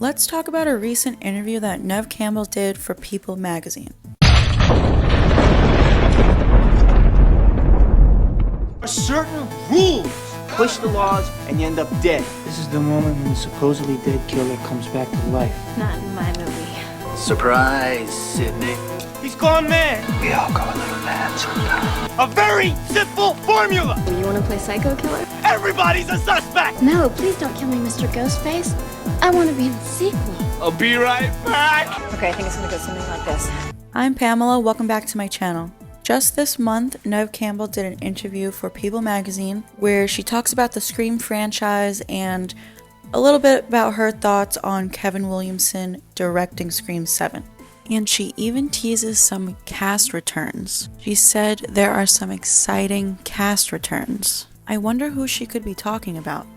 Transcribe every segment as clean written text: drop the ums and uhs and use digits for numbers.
Let's talk about a recent interview that Neve Campbell did for People magazine. Certain rules. Push the laws and you end up dead. This is the moment when the supposedly dead killer comes back to life. Not in my movie. Surprise, Sydney. He's gone mad. We all go a little mad sometimes. A very simple formula. You want to play psycho killer? Everybody's a suspect. No, please don't kill me, Mr. Ghostface. I want to be in the sequel. I'll be right back. Okay, I think it's going to go something like this. I'm Pamela, welcome back to my channel. Just this month, Neve Campbell did an interview for People magazine where she talks about the Scream franchise and a little bit about her thoughts on Kevin Williamson directing Scream 7. And she even teases some cast returns. She said there are some exciting cast returns. I wonder who she could be talking about.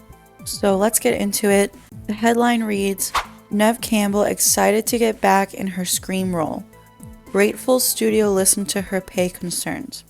So let's get into it. The headline reads, Neve Campbell excited to get back in her Scream role. Grateful studio listened to her pay concerns.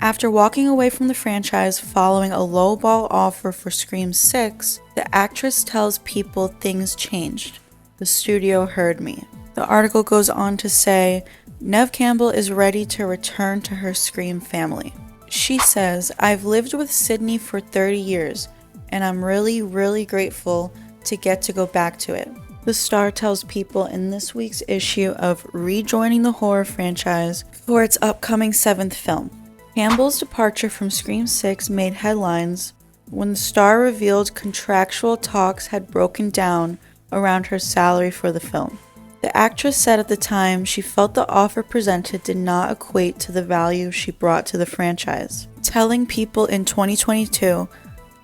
After walking away from the franchise following a lowball offer for Scream 6, the actress tells People things changed. The studio heard me. The article goes on to say, Neve Campbell is ready to return to her Scream family. She says, I've lived with Sydney for 30 years, and I'm really grateful to get to go back to it. The star tells People in this week's issue of rejoining the horror franchise for its upcoming 7th film. Campbell's departure from Scream 6 made headlines when the star revealed contractual talks had broken down around her salary for the film. The actress said at the time she felt the offer presented did not equate to the value she brought to the franchise, telling People in 2022,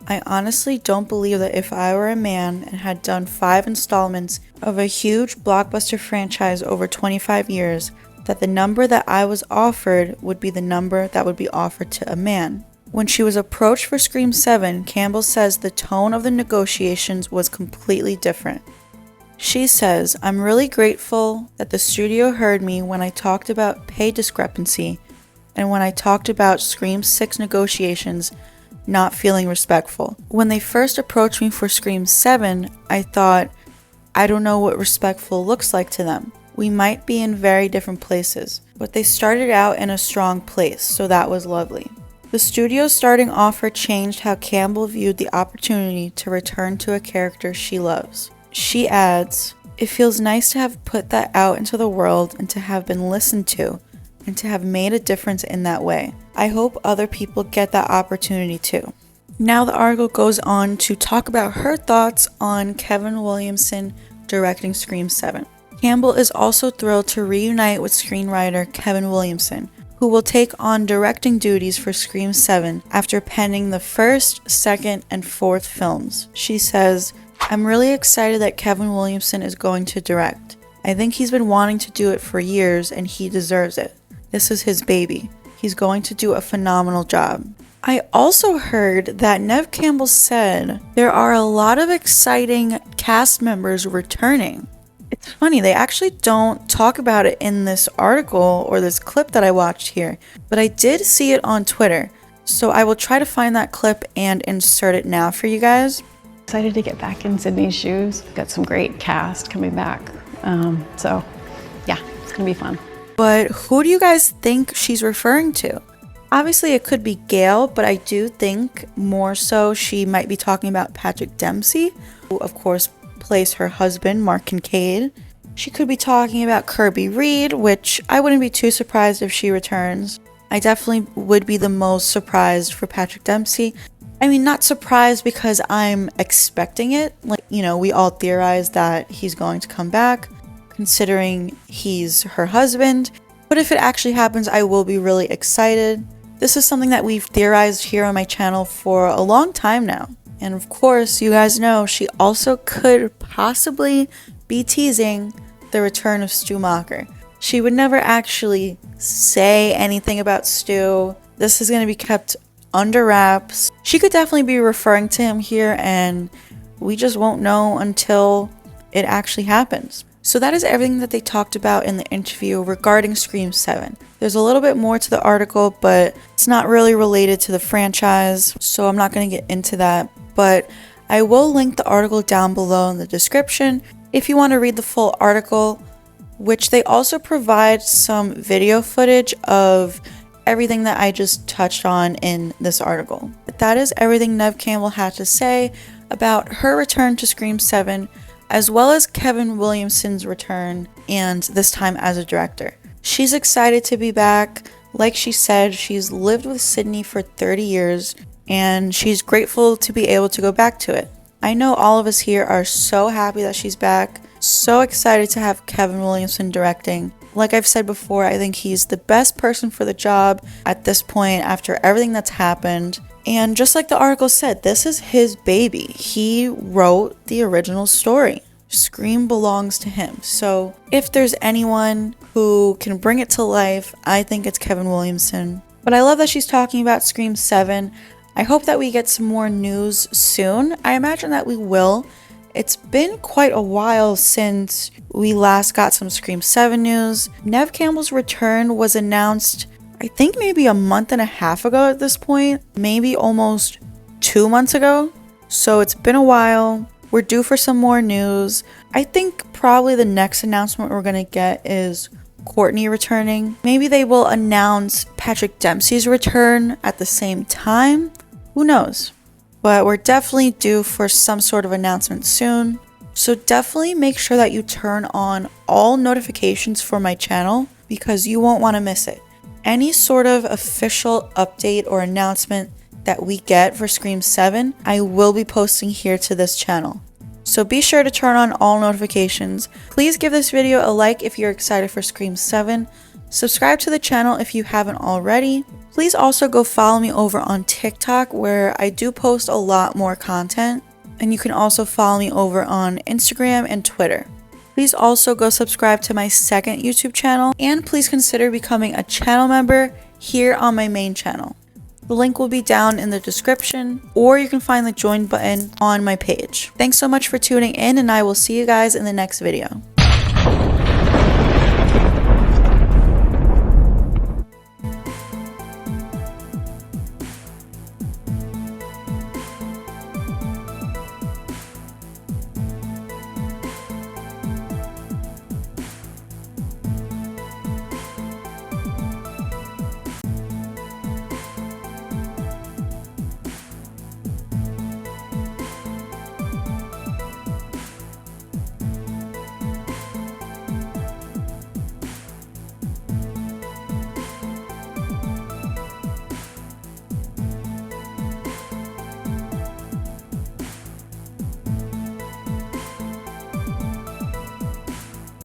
I honestly don't believe that if I were a man and had done 5 installments of a huge blockbuster franchise over 25 years, that the number that I was offered would be the number that would be offered to a man. When she was approached for Scream 7, Campbell says the tone of the negotiations was completely different. She says, I'm really grateful that the studio heard me when I talked about pay discrepancy and when I talked about Scream 6 negotiations not feeling respectful. When they first approached me for Scream 7, I thought, I don't know what respectful looks like to them. We might be in very different places, but they started out in a strong place, so that was lovely. The studio's starting offer changed how Campbell viewed the opportunity to return to a character she loves. She adds, it feels nice to have put that out into the world and to have been listened to, and to have made a difference in that way. I hope other people get that opportunity too. Now the article goes on to talk about her thoughts on Kevin Williamson directing Scream 7. Campbell is also thrilled to reunite with screenwriter Kevin Williamson, who will take on directing duties for Scream 7 after penning the first, second, and fourth films. She says, I'm really excited that Kevin Williamson is going to direct. I think he's been wanting to do it for years and he deserves it. This is his baby. He's going to do a phenomenal job. I also heard that Neve Campbell said there are a lot of exciting cast members returning. It's funny, they actually don't talk about it in this article or this clip that I watched here, but I did see it on Twitter. So I will try to find that clip and insert it now for you guys. Excited to get back in Sydney's shoes. Got some great cast coming back. So yeah, it's gonna be fun. But who do you guys think she's referring to? Obviously it could be Gail, but I do think more so she might be talking about Patrick Dempsey, who of course plays her husband, Mark Kincaid. She could be talking about Kirby Reed, which I wouldn't be too surprised if she returns. I definitely would be the most surprised for Patrick Dempsey. I mean, not surprised because I'm expecting it. Like, you know, we all theorize that he's going to come back, considering he's her husband. But if it actually happens, I will be really excited. This is something that we've theorized here on my channel for a long time now. And of course, you guys know she also could possibly be teasing the return of Stu Macher. She would never actually say anything about Stu. This is going to be kept under wraps. She could definitely be referring to him here, and we just won't know until it actually happens. So that is everything that they talked about in the interview regarding Scream 7. There's a little bit more to the article, but it's not really related to the franchise, so I'm not going to get into that. But I will link the article down below in the description. If you want to read the full article, which they also provide some video footage of everything that I just touched on in this article. But that is everything Neve Campbell had to say about her return to Scream 7, as well as Kevin Williamson's return, and this time as a director. She's excited to be back. Like she said, she's lived with Sydney for 30 years, and she's grateful to be able to go back to it. I know all of us here are so happy that she's back, so excited to have Kevin Williamson directing. Like I've said before, I think he's the best person for the job at this point after everything that's happened. And just like the article said, this is his baby. He wrote the original story. Scream belongs to him. So if there's anyone who can bring it to life, I think it's Kevin Williamson. But I love that she's talking about Scream 7. I hope that we get some more news soon. I imagine that we will. It's been quite a while since we last got some Scream 7 news. Neve Campbell's return was announced, I think maybe a month and a half ago at this point, maybe almost 2 months ago. So it's been a while. We're due for some more news. I think probably the next announcement we're gonna get is Courtney returning. Maybe they will announce Patrick Dempsey's return at the same time. Who knows? But we're definitely due for some sort of announcement soon. So definitely make sure that you turn on all notifications for my channel because you won't want to miss it. Any sort of official update or announcement that we get for Scream 7, I will be posting here to this channel. So be sure to turn on all notifications. Please give this video a like if you're excited for Scream 7. Subscribe to the channel if you haven't already. Please also go follow me over on TikTok where I do post a lot more content. And you can also follow me over on Instagram and Twitter. Please also go subscribe to my second YouTube channel and please consider becoming a channel member here on my main channel. The link will be down in the description or you can find the join button on my page. Thanks so much for tuning in and I will see you guys in the next video.